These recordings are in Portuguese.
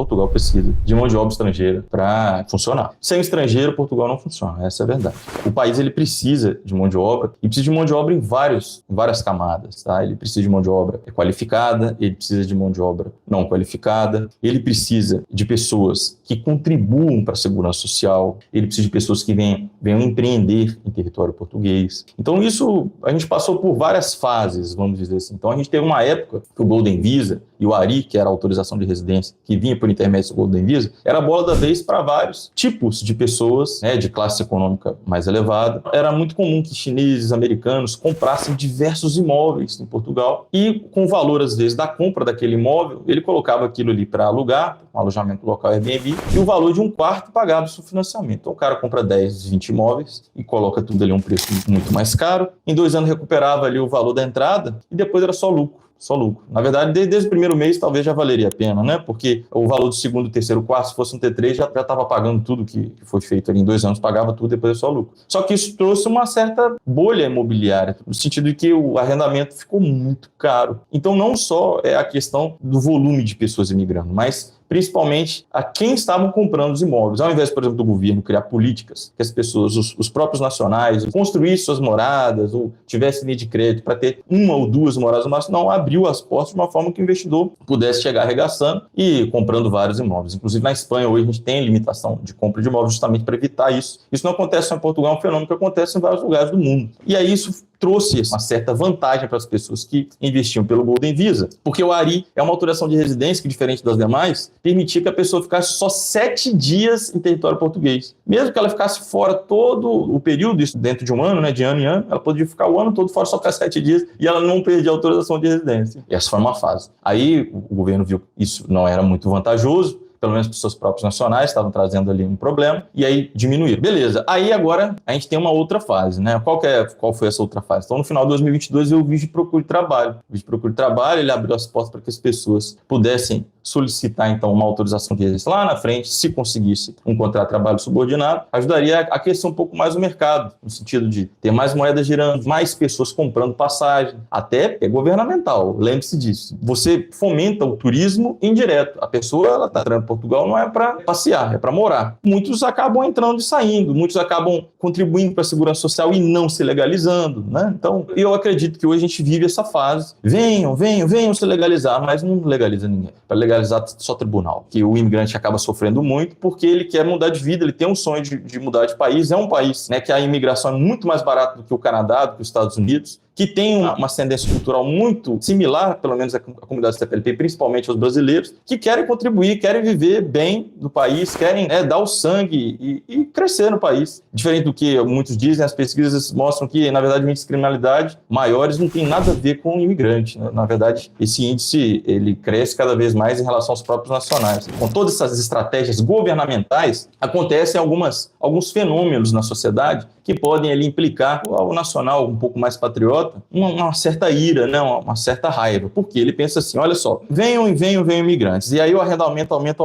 Portugal precisa de mão de obra estrangeira para funcionar. Sem estrangeiro, Portugal não funciona, essa é a verdade. O país ele precisa de mão de obra e precisa de mão de obra em várias camadas, tá? Ele precisa de mão de obra qualificada, ele precisa de mão de obra não qualificada, ele precisa de pessoas que contribuam para a segurança social, ele precisa de pessoas que venham empreender em território português. Então isso, a gente passou por várias fases, vamos dizer assim. Então a gente teve uma época que o Golden Visa e o ARI, que era a autorização de residência, que vinha por intermédio do Golden Visa, era a bola da vez para vários tipos de pessoas, né, de classe econômica mais elevada. Era muito comum que chineses, americanos comprassem diversos imóveis em Portugal e com o valor, às vezes, da compra daquele imóvel, ele colocava aquilo ali para alugar, um alojamento local Airbnb, e o valor de um quarto pagava o financiamento. Então o cara compra 10, 20 imóveis e coloca tudo ali a um preço muito mais caro. Em 2 anos recuperava ali o valor da entrada e depois era só lucro. Só lucro. Na verdade, desde o primeiro mês talvez já valeria a pena, né? Porque o valor do segundo, terceiro, quarto, se fosse um T3, já estava pagando tudo que foi feito ali em 2 anos, pagava tudo, depois é só lucro. Só que isso trouxe uma certa bolha imobiliária, no sentido de que o arrendamento ficou muito caro. Então não só é a questão do volume de pessoas imigrando, mas principalmente a quem estavam comprando os imóveis. Ao invés, por exemplo, do governo criar políticas que as pessoas, os próprios nacionais, construíssem suas moradas ou tivessem linha de crédito para ter 1 ou 2 moradas no máximo, não, abriu as portas de uma forma que o investidor pudesse chegar arregaçando e comprando vários imóveis. Inclusive, na Espanha, hoje, a gente tem limitação de compra de imóveis justamente para evitar isso. Isso não acontece só em Portugal, é um fenômeno que acontece em vários lugares do mundo. E aí isso trouxe uma certa vantagem para as pessoas que investiam pelo Golden Visa, porque o ARI é uma autorização de residência que, diferente das demais, permitia que a pessoa ficasse só 7 dias em território português. Mesmo que ela ficasse fora todo o período, isso dentro de um ano, né, de ano em ano, ela podia ficar o ano todo fora, só ficar 7 dias, e ela não perdia a autorização de residência. Essa foi uma fase. Aí o governo viu que isso não era muito vantajoso, pelo menos para os seus próprios nacionais, estavam trazendo ali um problema, e aí diminuíram. Beleza, aí agora a gente tem uma outra fase, né? Qual foi essa outra fase? Então, no final de 2022, eu vi de Procure Trabalho. O Visto Procure Trabalho, ele abriu as portas para que as pessoas pudessem solicitar, então, uma autorização de residência lá na frente, se conseguisse um contrato de trabalho subordinado, ajudaria a aquecer um pouco mais o mercado, no sentido de ter mais moedas girando, mais pessoas comprando passagem, até é governamental, lembre-se disso. Você fomenta o turismo indireto. A pessoa, ela está entrando em Portugal não é para passear, é para morar. Muitos acabam entrando e saindo, muitos acabam contribuindo para a segurança social e não se legalizando, né? Então, eu acredito que hoje a gente vive essa fase. Venham se legalizar, mas não legaliza ninguém. Para legalizar só tribunal, que o imigrante acaba sofrendo muito porque ele quer mudar de vida, ele tem um sonho de mudar de país. É um país, né, que a imigração é muito mais barata do que o Canadá, do que os Estados Unidos, que tem uma ascendência cultural muito similar, pelo menos a comunidade CPLP, principalmente aos brasileiros, que querem contribuir, querem viver bem no país, querem dar o sangue e crescer no país. Diferente do que muitos dizem, as pesquisas mostram que, na verdade, índices de criminalidade maiores não tem nada a ver com o imigrante, né? Na verdade, esse índice ele cresce cada vez mais em relação aos próprios nacionais. Com todas essas estratégias governamentais, acontecem alguns fenômenos na sociedade que podem ali implicar o nacional um pouco mais patriota, uma certa ira, né? Uma certa raiva, porque ele pensa assim, olha só, venham imigrantes, e aí o arrendamento aumenta.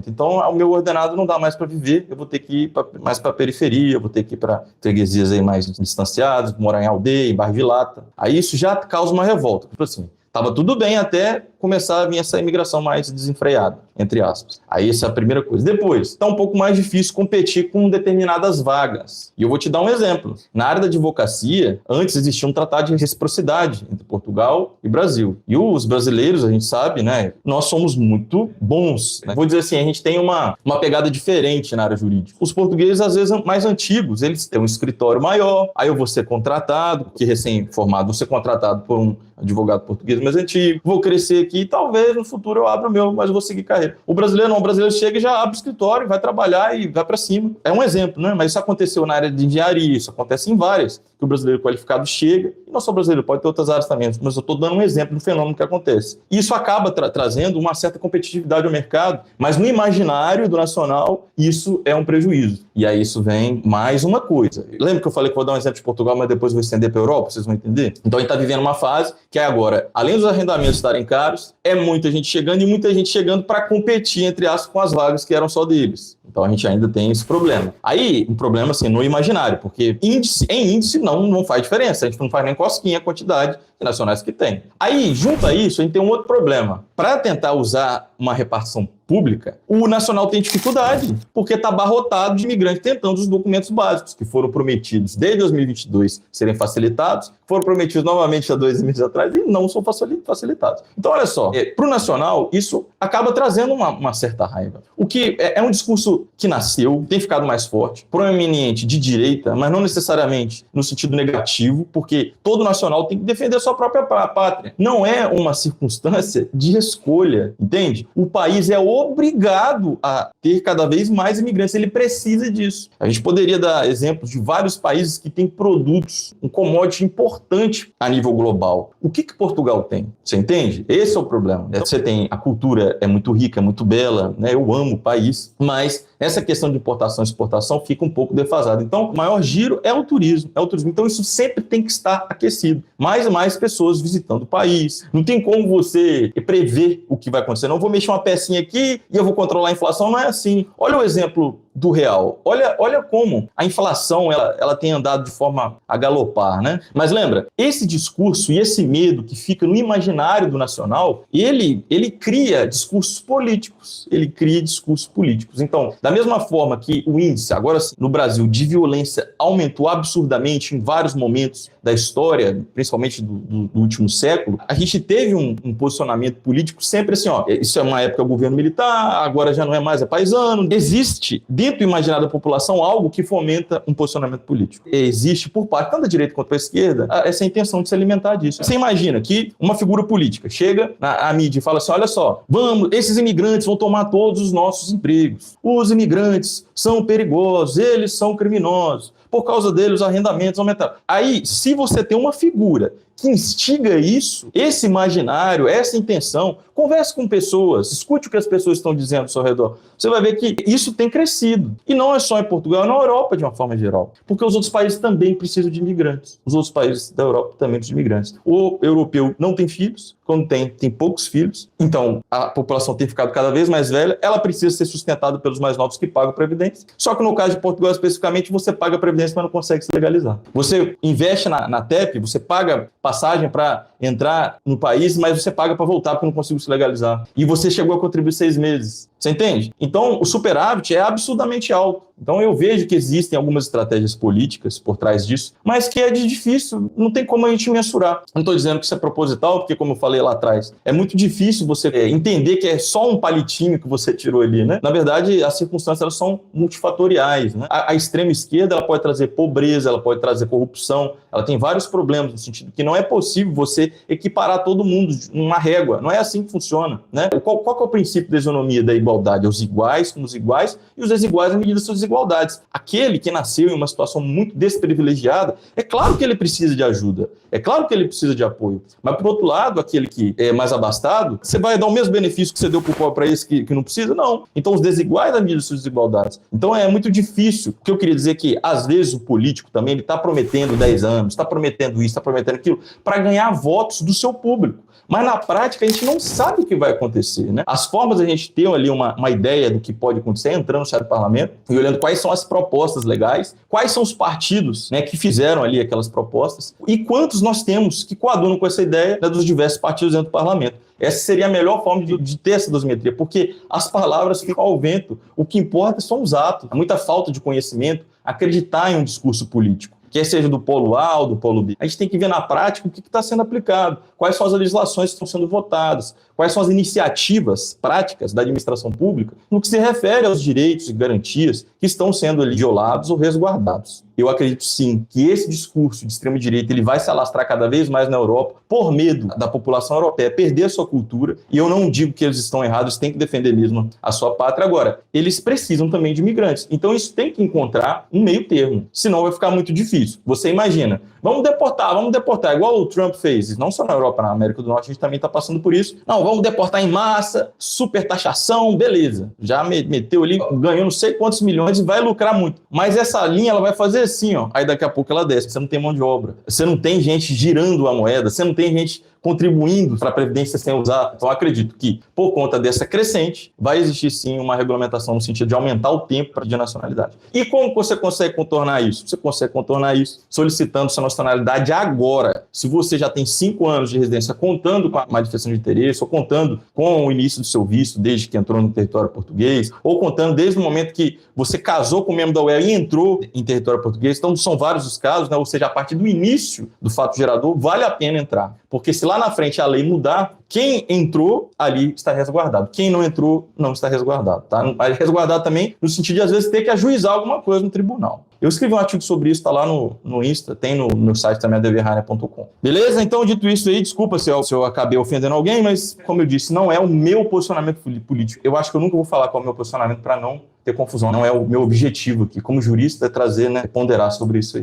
Então, o meu ordenado não dá mais para viver, eu vou ter que ir mais para a periferia, eu vou ter que ir para freguesias aí mais distanciadas, morar em aldeia, em bairro de lata. Aí isso já causa uma revolta, tipo assim, estava tudo bem até começar a vir essa imigração mais desenfreada, entre aspas. Aí essa é a primeira coisa. Depois, está um pouco mais difícil competir com determinadas vagas. E eu vou te dar um exemplo. Na área da advocacia, antes existia um tratado de reciprocidade entre Portugal e Brasil. E os brasileiros, a gente sabe, né, nós somos muito bons, né? Vou dizer assim, a gente tem uma pegada diferente na área jurídica. Os portugueses, às vezes, mais antigos, eles têm um escritório maior, aí eu vou ser contratado, que recém-formado, vou ser contratado por um advogado português mais antigo, vou crescer aqui e talvez no futuro eu abra o meu, mas eu vou seguir carreira. O brasileiro não, o brasileiro chega e já abre o escritório, vai trabalhar e vai para cima. É um exemplo, né? Mas isso aconteceu na área de engenharia, isso acontece em várias, que o brasileiro qualificado chega, e não só o brasileiro, pode ter outras áreas também, mas eu estou dando um exemplo do fenômeno que acontece. Isso acaba trazendo uma certa competitividade ao mercado, mas no imaginário do nacional, isso é um prejuízo. E aí isso vem mais uma coisa. Lembra que eu falei que vou dar um exemplo de Portugal, mas depois vou estender para a Europa, vocês vão entender? Então a gente está vivendo uma fase que é agora, além dos arrendamentos estarem caros, é muita gente chegando e muita gente chegando para competir, entre aspas, com as vagas que eram só deles. Então a gente ainda tem esse problema. Aí, um problema assim, no imaginário, porque em índice não faz diferença, a gente não faz nem cosquinha a quantidade de nacionais que tem. Aí, junto a isso, a gente tem um outro problema. Para tentar usar uma repartição pública, o Nacional tem dificuldade, porque está abarrotado de imigrantes tentando os documentos básicos que foram prometidos desde 2022 serem facilitados, foram prometidos novamente há 2 meses atrás e não são facilitados. Então, olha só, para o Nacional, isso acaba trazendo uma certa raiva. O que é um discurso que nasceu, tem ficado mais forte, proeminente de direita, mas não necessariamente no sentido negativo, porque todo nacional tem que defender a sua própria pátria. Não é uma circunstância de escolha, entende? O país é obrigado a ter cada vez mais imigrantes, ele precisa disso. A gente poderia dar exemplos de vários países que têm produtos, um commodity importante a nível global. O que Portugal tem? Você entende? Esse é o problema. Você tem, a cultura é muito rica, é muito bela, né? Eu amo o país, mas essa questão de importação e exportação fica um pouco defasada. Então, o maior giro é o turismo. Então, isso sempre tem que estar aquecido. Mais e mais pessoas visitando o país. Não tem como você prever o que vai acontecer. Não vou mexer uma pecinha aqui e eu vou controlar a inflação. Não é assim. Olha o exemplo do real. Olha como a inflação ela tem andado de forma a galopar, né? Mas lembra, esse discurso e esse medo que fica no imaginário do nacional, ele cria discursos políticos. Ele cria discursos políticos. Então, da mesma forma que o índice, agora sim, no Brasil, de violência aumentou absurdamente em vários momentos da história, principalmente do último século, a gente teve um posicionamento político sempre assim, ó, isso é uma época do governo militar, agora já não é mais, é paisano. Existe dentro do imaginário da população algo que fomenta um posicionamento político. Existe por parte, tanto da direita quanto da esquerda, essa intenção de se alimentar disso. Você imagina que uma figura política chega na mídia e fala assim, olha só, esses imigrantes vão tomar todos os nossos empregos. Os imigrantes são perigosos, eles são criminosos. Por causa deles, os arrendamentos aumentaram. Aí, se você tem uma figura que instiga isso, esse imaginário, essa intenção, converse com pessoas, escute o que as pessoas estão dizendo ao seu redor. Você vai ver que isso tem crescido. E não é só em Portugal, é na Europa de uma forma geral. Porque os outros países também precisam de imigrantes. Os outros países da Europa também precisam de imigrantes. O europeu não tem filhos, quando tem poucos filhos. Então, a população tem ficado cada vez mais velha, ela precisa ser sustentada pelos mais novos que pagam Previdência. Só que no caso de Portugal, especificamente, você paga Previdência, mas não consegue se legalizar. Você investe na TEP, você paga passagem para entrar no país, mas você paga para voltar porque não consigo se legalizar. E você chegou a contribuir 6 meses. Você entende? Então, o superávit é absurdamente alto. Então, eu vejo que existem algumas estratégias políticas por trás disso, mas que é difícil, não tem como a gente mensurar. Não estou dizendo que isso é proposital, porque, como eu falei lá atrás, é muito difícil você entender que é só um palitinho que você tirou ali, né? Na verdade, as circunstâncias elas são multifatoriais, né? A extrema esquerda ela pode trazer pobreza, ela pode trazer corrupção, ela tem vários problemas no sentido que não é possível você equiparar todo mundo numa régua. Não é assim que funciona, né? Qual que é o princípio da isonomia da igualdade? É os iguais com os iguais e os desiguais à medida das suas desigualdades. Aquele que nasceu em uma situação muito desprivilegiada, é claro que ele precisa de ajuda, é claro que ele precisa de apoio, mas por outro lado, aquele que é mais abastado, você vai dar o mesmo benefício que você deu para o pobre para esse que não precisa? Não. Então os desiguais à medida das suas desigualdades. Então é muito difícil, porque eu queria dizer é que às vezes o político também ele está prometendo 10 anos, está prometendo isso, está prometendo aquilo, para ganhar votos do seu público. Mas na prática a gente não sabe o que vai acontecer, né? As formas de a gente ter ali uma ideia do que pode acontecer entrando no chat do parlamento e olhando quais são as propostas legais, quais são os partidos, né, que fizeram ali aquelas propostas e quantos nós temos que coadunam com essa ideia, né, dos diversos partidos dentro do parlamento. Essa seria a melhor forma de ter essa dosimetria, porque as palavras ficam ao vento. O que importa são os atos. Há muita falta de conhecimento, acreditar em um discurso político, quer seja do polo A ou do polo B. A gente tem que ver na prática o que está sendo aplicado, quais são as legislações que estão sendo votadas, quais são as iniciativas práticas da administração pública no que se refere aos direitos e garantias que estão sendo ali violados ou resguardados. Eu acredito sim que esse discurso de extrema-direita ele vai se alastrar cada vez mais na Europa por medo da população europeia perder a sua cultura, e eu não digo que eles estão errados, eles têm que defender mesmo a sua pátria. Agora, eles precisam também de imigrantes, então isso tem que encontrar um meio termo, senão vai ficar muito difícil. Você imagina, vamos deportar, igual o Trump fez, não só na Europa, na América do Norte a gente também está passando por isso. Não, vamos deportar em massa, super taxação, beleza, já meteu ali, ganhou não sei quantos milhões e vai lucrar muito, mas essa linha ela vai fazer assim, ó, aí daqui a pouco ela desce, você não tem mão de obra, você não tem gente girando a moeda, você não tem gente contribuindo para a Previdência sem usar. Então, acredito que, por conta dessa crescente, vai existir sim uma regulamentação no sentido de aumentar o tempo de nacionalidade. E como você consegue contornar isso? Você consegue contornar isso solicitando sua nacionalidade agora. Se você já tem 5 anos de residência contando com a manifestação de interesse, ou contando com o início do seu visto desde que entrou no território português, ou contando desde o momento que você casou com um membro da UE e entrou em território português, então são vários os casos, né? Ou seja, a partir do início do fato gerador, vale a pena entrar. Porque se lá na frente a lei mudar, quem entrou ali está resguardado. Quem não entrou, não está resguardado. Tá? Resguardado também no sentido de, às vezes, ter que ajuizar alguma coisa no tribunal. Eu escrevi um artigo sobre isso, está lá no Insta, tem no meu site também, adeverrania.com. Beleza? Então, dito isso aí, desculpa se eu acabei ofendendo alguém, mas, como eu disse, não é o meu posicionamento político. Eu acho que eu nunca vou falar qual é o meu posicionamento para não ter confusão. Não é o meu objetivo aqui, como jurista, é trazer, né, ponderar sobre isso aí.